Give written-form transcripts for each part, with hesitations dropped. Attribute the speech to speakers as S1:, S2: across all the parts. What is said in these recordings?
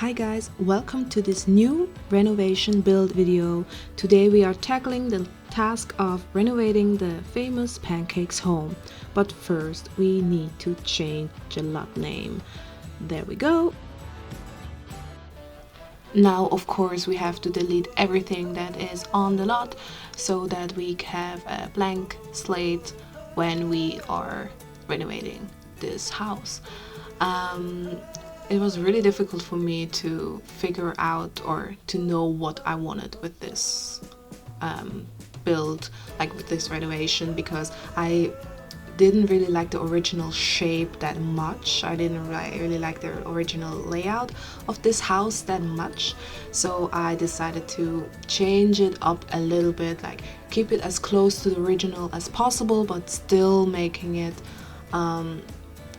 S1: Hi guys, welcome to this new renovation build video. Today we are tackling the task of renovating the famous Pancakes home. But first we need to change the lot name. There we go. Now of course we have to delete everything that is on the lot so that we have a blank slate when we are renovating this house. It was really difficult for me to figure out or to know what I wanted with this build, like with this renovation, because I didn't really like the original shape that much. I didn't really like the original layout of this house that much, so I decided to change it up a little bit, like keep it as close to the original as possible but still making it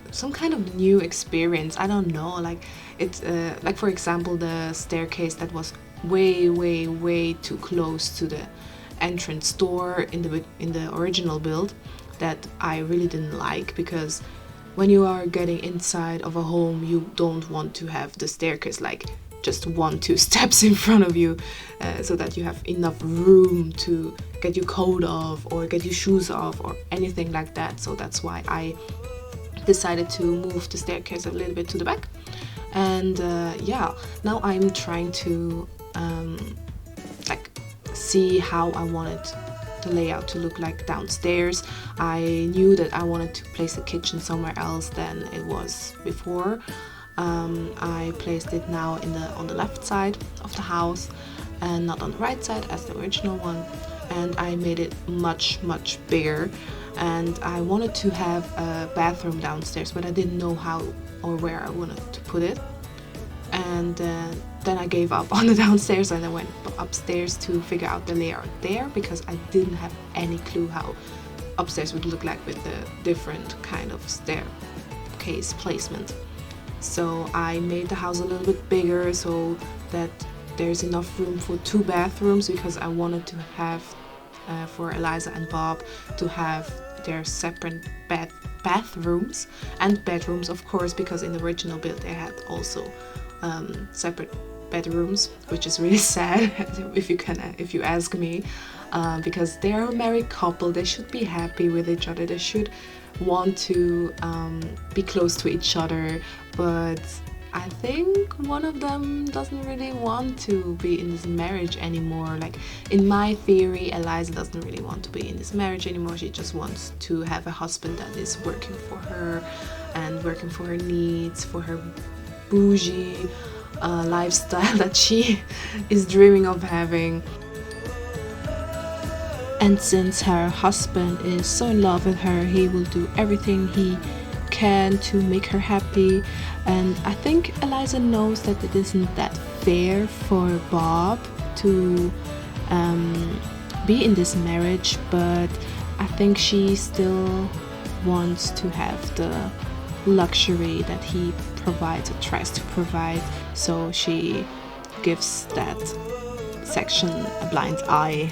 S1: some kind of new experience. I don't know, like it's like for example the staircase that was way too close to the entrance door in the original build, that I really didn't like, because when you are getting inside of a home you don't want to have the staircase like just 1-2 steps in front of you, so that you have enough room to get your coat off or get your shoes off or anything like that. So that's why I decided to move the staircase a little bit to the back. And yeah, now I'm trying to like see how I wanted the layout to look like downstairs. I knew that I wanted to place the kitchen somewhere else than it was before. I placed it now on the left side of the house and not on the right side as the original one, and I made it much bigger. And I wanted to have a bathroom downstairs, but I didn't know how or where I wanted to put it. And then I gave up on the downstairs and I went upstairs to figure out the layout there, because I didn't have any clue how upstairs would look like with the different kind of staircase placement. So I made the house a little bit bigger so that there's enough room for 2 bathrooms, because I wanted to have for Eliza and Bob to have their separate bathrooms and bedrooms, of course, because in the original build they had also separate bedrooms, which is really sad if you ask me, because they are a married couple. They should be happy with each other. They should want to be close to each other, but I think one of them doesn't really want to be in this marriage anymore. Like in my theory, Eliza doesn't really want to be in this marriage anymore. She just wants to have a husband that is working for her and working for her needs, for her bougie lifestyle that she is dreaming of having. And since her husband is so in love with her, he will do everything he can to make her happy. And I think Eliza knows that it isn't that fair for Bob to be in this marriage, but I think she still wants to have the luxury that he provides or tries to provide, so she gives that section a blind eye.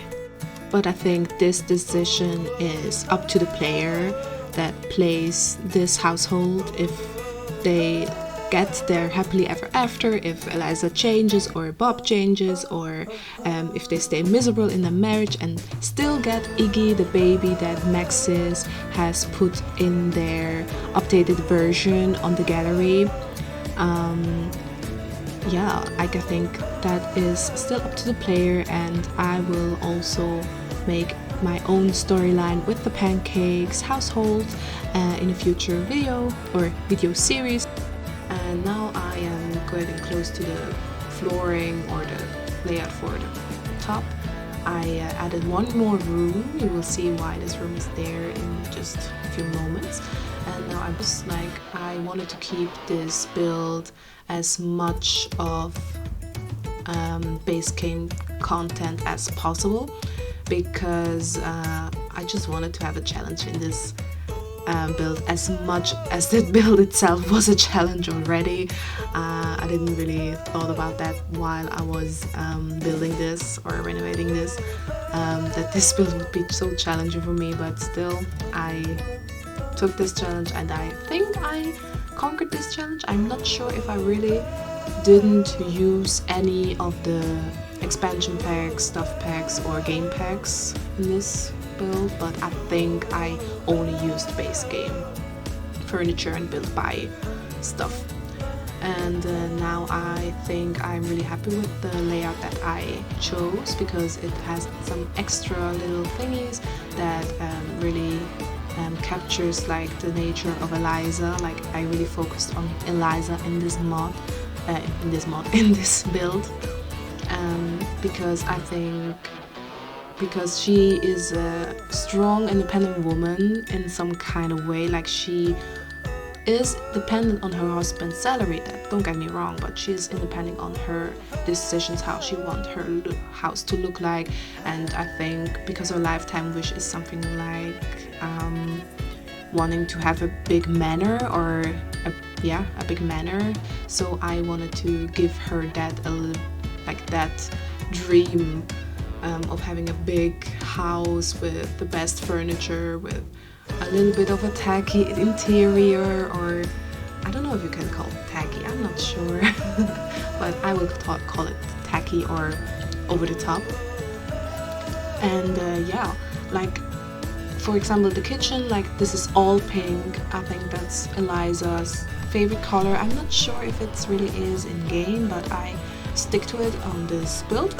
S1: But I think this decision is up to the player that plays this household. If they get their happily ever after, if Eliza changes or Bob changes, or if they stay miserable in the marriage and still get Iggy, the baby that Maxis has put in their updated version on the gallery. Yeah, I think that is still up to the player, and I will also make my own storyline with the Pancakes household in a future video or video series. And now I am getting close to the flooring or the layout for the top. I added one more room. You will see why this room is there in just a few moments. And now I'm just like, I wanted to keep this build as much of base game content as possible, because I just wanted to have a challenge in this build, as much as the build itself was a challenge already. I didn't really thought about that while I was building this or renovating this, that this build would be so challenging for me, but still I took this challenge and I think I conquered this challenge. I'm not sure if I really didn't use any of the expansion packs, stuff packs or game packs in this build, but I think I only used base game furniture and build by stuff. And now I think I'm really happy with the layout that I chose, because it has some extra little thingies that really captures like the nature of Eliza. Like I really focused on Eliza in this in this build, because I think because she is a strong independent woman in some kind of way. Like she is dependent on her husband's salary, that don't get me wrong, but she is independent on her decisions, how she wants her house to look like. And I think because her lifetime wish is something like wanting to have a big manor, or a big manor, so I wanted to give her that that dream of having a big house with the best furniture, with a little bit of a tacky interior, or I don't know if you can call it tacky, I'm not sure, but I would call it tacky or over the top. And like for example the kitchen, like this is all pink. I think that's Eliza's favorite color. I'm not sure if it really is in game, but I stick to it on this build.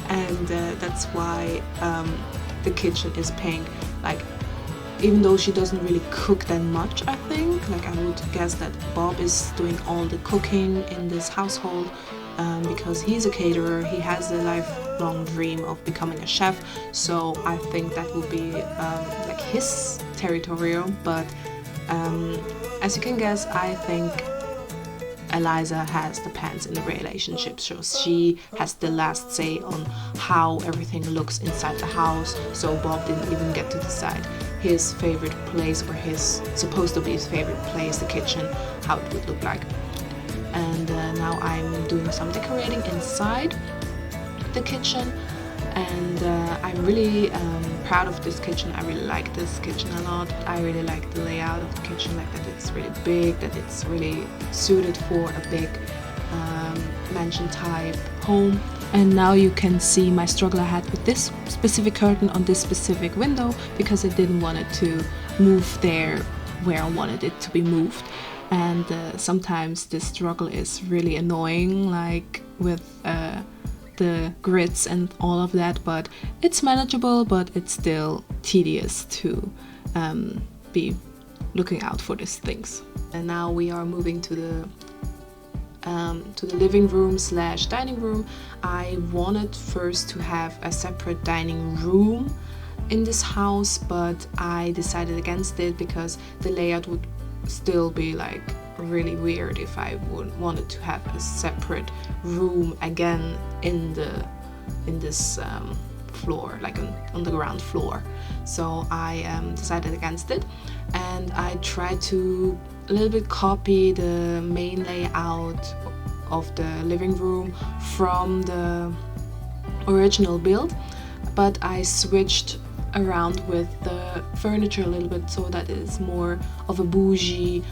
S1: And that's why the kitchen is pink. Like even though she doesn't really cook that much, I think, like I would guess that Bob is doing all the cooking in this household, because he's a caterer. He has a lifelong dream of becoming a chef, so I think that will be like his territorial. But as you can guess, I think Eliza has the pants in the relationship, so she has the last say on how everything looks inside the house. So Bob didn't even get to decide his favorite place, or his supposed to be his favorite place, the kitchen, how it would look like. And now I'm doing some decorating inside the kitchen, and I'm really proud of this kitchen. I really like this kitchen a lot. I really like the layout of the kitchen, like that it's really big, that it's really suited for a big mansion type home. And now you can see my struggle I had with this specific curtain on this specific window, because I didn't want it to move there where I wanted it to be moved. And sometimes this struggle is really annoying, like with the grids and all of that, but it's manageable, but it's still tedious to be looking out for these things. And now we are moving to the living room / dining room. I wanted first to have a separate dining room in this house, but I decided against it because the layout would still be like really weird if I wanted to have a separate room again in this floor, like on the ground floor. So I decided against it, and I tried to a little bit copy the main layout of the living room from the original build, but I switched around with the furniture a little bit, so that it's more of a bougie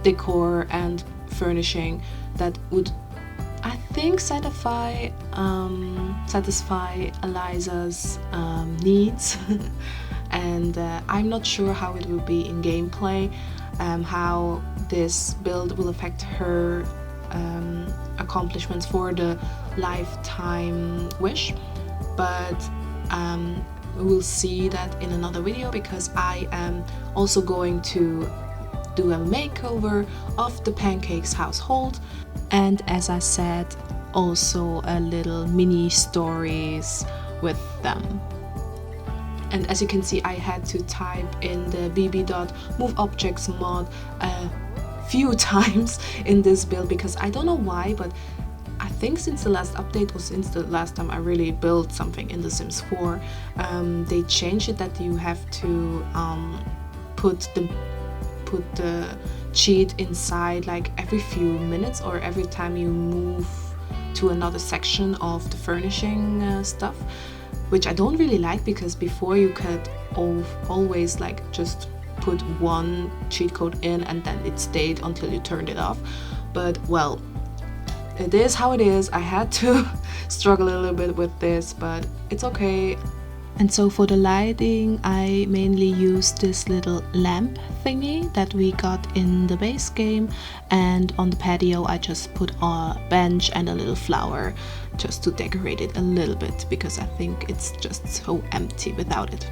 S1: decor and furnishing that would, I think, satisfy Eliza's needs. And I'm not sure how it will be in gameplay, how this build will affect her accomplishments for the lifetime wish, but we'll see that in another video, because I am also going to do a makeover of the Pancakes household, and as I said, also a little mini stories with them. And as you can see, I had to type in the bb.moveobjects mod a few times in this build, because I don't know why, but I think since the last update, or since the last time I really built something in The Sims 4, they changed it that you have to put the cheat inside like every few minutes, or every time you move to another section of the furnishing stuff, which I don't really like, because before you could always like just put one cheat code in and then it stayed until you turned it off. But well, it is how it is. I had to struggle a little bit with this, but it's okay. And so for the lighting, I mainly used this little lamp thingy that we got in the base game, and on the patio I just put a bench and a little flower just to decorate it a little bit, because I think it's just so empty without it.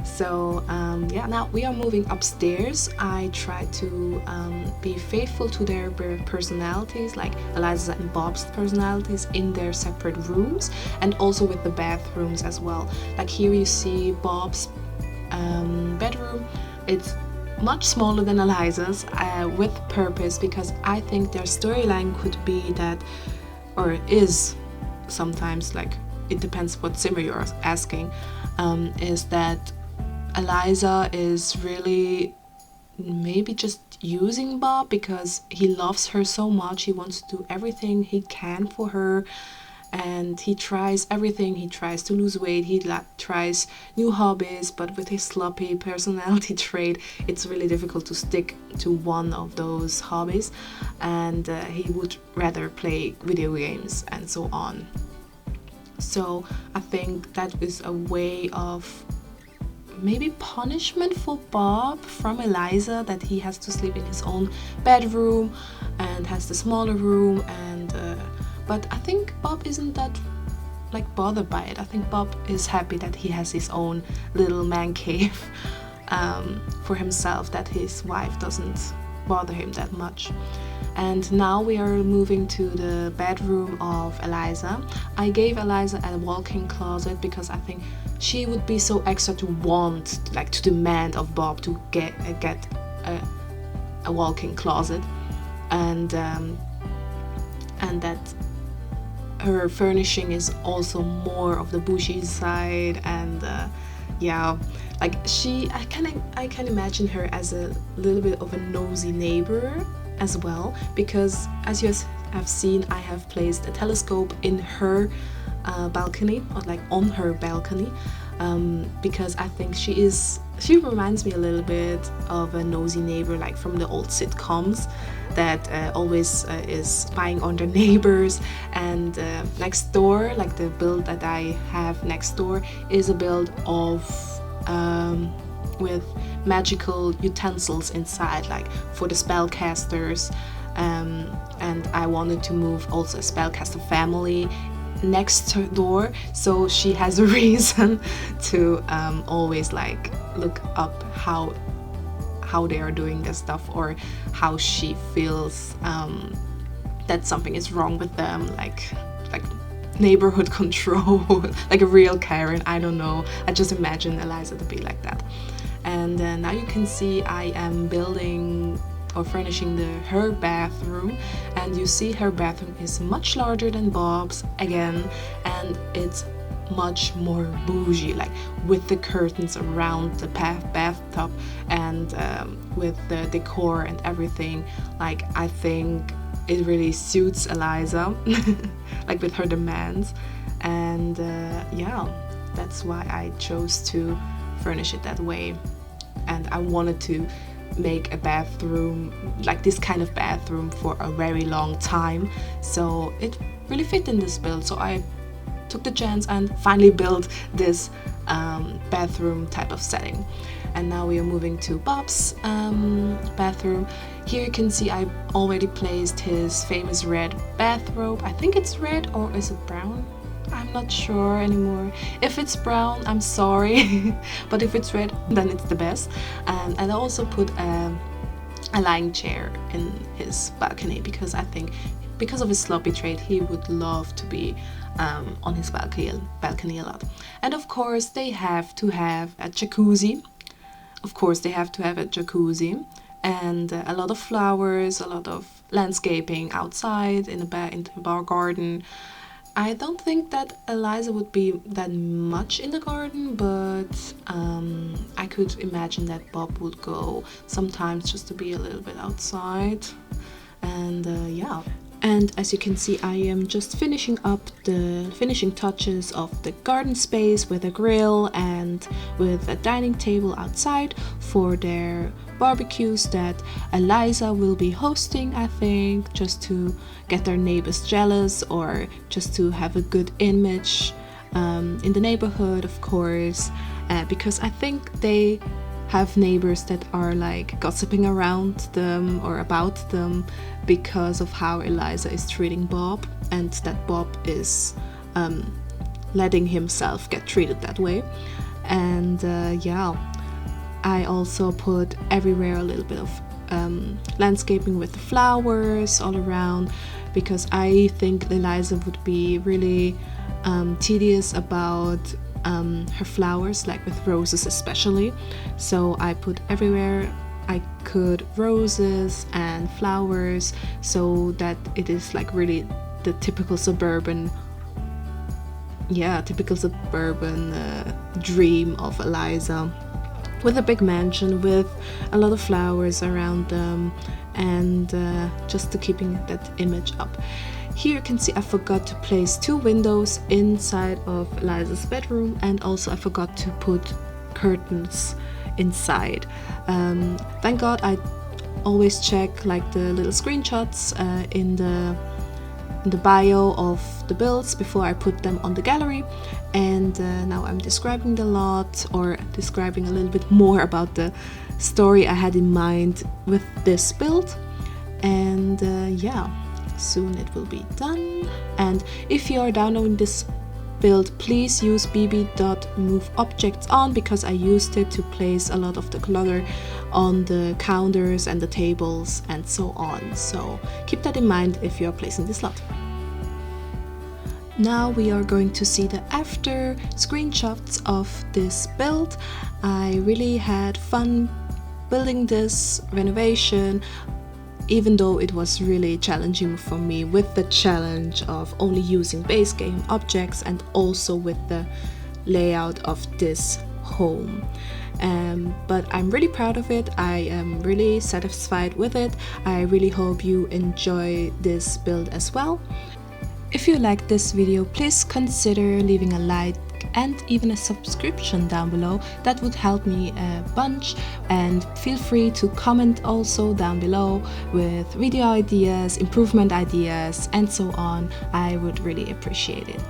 S1: So yeah, now we are moving upstairs. I try to be faithful to their personalities, like Eliza and Bob's personalities, in their separate rooms, and also with the bathrooms as well. Like here you see Bob's bedroom. It's much smaller than Eliza's, with purpose, because I think their storyline could be that, or is sometimes, like it depends what simmer you're asking, is that Eliza is really maybe just using Bob because he loves her so much. He wants to do everything he can for her, and he tries everything. He tries to lose weight, he tries new hobbies, but with his sloppy personality trait, it's really difficult to stick to one of those hobbies, and he would rather play video games and so on. So I think that is a way of maybe punishment for Bob from Eliza, that he has to sleep in his own bedroom and has the smaller room, and but I think Bob isn't that like bothered by it. I think Bob is happy that he has his own little man cave for himself, that his wife doesn't bother him that much. And now we are moving to the bedroom of Eliza. I gave Eliza a walk-in closet because I think she would be so extra to want, like to demand of Bob to get a walk-in closet, and that her furnishing is also more of the bougie side, and yeah, like I can imagine her as a little bit of a nosy neighbor as well, because as you have seen, I have placed a telescope in her balcony, or like on her balcony, because I think she reminds me a little bit of a nosy neighbor, like from the old sitcoms, that always is spying on their neighbors. And next door, like the build that I have next door, is a build of with magical utensils inside, like for the spellcasters, and I wanted to move also a spellcaster family next door, so she has a reason to always like look up how they are doing their stuff, or how she feels that something is wrong with them, like neighborhood control, like a real Karen. I don't know, I just imagine Eliza to be like that. And now you can see I am building or furnishing her bathroom, and you see her bathroom is much larger than Bob's again, and it's much more bougie, like with the curtains around the bathtub, and with the decor and everything. Like I think it really suits Eliza, like with her demands, and yeah, that's why I chose to furnish it that way. And I wanted to make a bathroom, like this kind of bathroom, for a very long time, so it really fit in this build. So I took the chance and finally built this bathroom type of setting. And now we are moving to Bob's bathroom. Here you can see I already placed his famous red bathrobe. I think it's red, or is it brown? I'm not sure anymore. If it's brown, I'm sorry, but if it's red, then it's the best. And I also put a lying chair in his balcony, because I think because of his sloppy trait, he would love to be on his balcony a lot. And of course they have to have a jacuzzi. And a lot of flowers, a lot of landscaping outside in the bar garden. I don't think that Eliza would be that much in the garden, but I could imagine that Bob would go sometimes just to be a little bit outside. And yeah. And as you can see, I am just finishing up the finishing touches of the garden space with a grill and with a dining table outside for their barbecues that Eliza will be hosting, I think, just to get their neighbors jealous or just to have a good image in the neighborhood, of course, because I think they have neighbors that are like gossiping around them or about them because of how Eliza is treating Bob, and that Bob is letting himself get treated that way. And yeah, I also put everywhere a little bit of landscaping with the flowers all around, because I think Eliza would be really tedious about her flowers, like with roses especially. So I put everywhere I could roses and flowers, so that it is like really the typical suburban dream of Eliza, with a big mansion with a lot of flowers around them, and just to keeping that image up. Here you can see I forgot to place 2 windows inside of Eliza's bedroom, and also I forgot to put curtains inside. Thank God I always check like the little screenshots in the bio of the builds before I put them on the gallery. And now I'm describing the lot, or describing a little bit more about the story I had in mind with this build. And yeah, soon it will be done. And if you are downloading this build, please use bb.moveobjects because I used it to place a lot of the clutter on the counters and the tables and so on. So keep that in mind if you are placing this lot. Now we are going to see the after screenshots of this build. I really had fun building this renovation, even though it was really challenging for me with the challenge of only using base game objects and also with the layout of this home. But I'm really proud of it. I am really satisfied with it. I really hope you enjoy this build as well. If you like this video, please consider leaving a like and even a subscription down below. That would help me a bunch. And feel free to comment also down below with video ideas, improvement ideas, and so on. I would really appreciate it.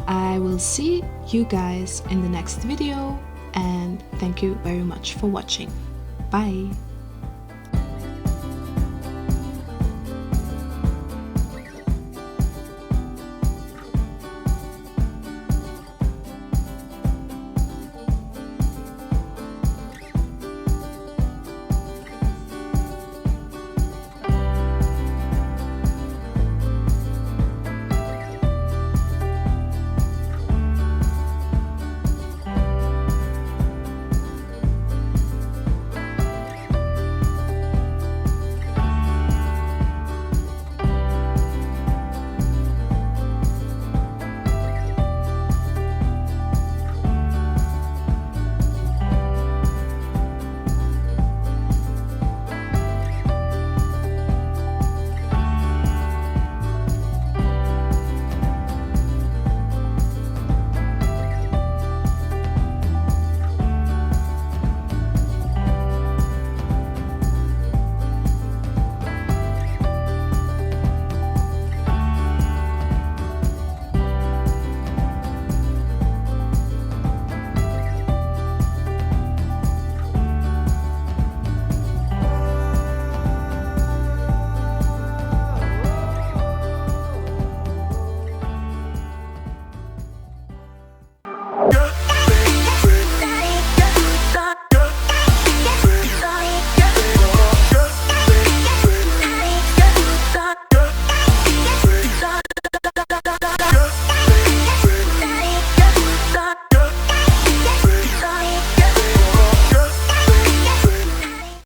S1: I will see you guys in the next video, and thank you very much for watching. Bye!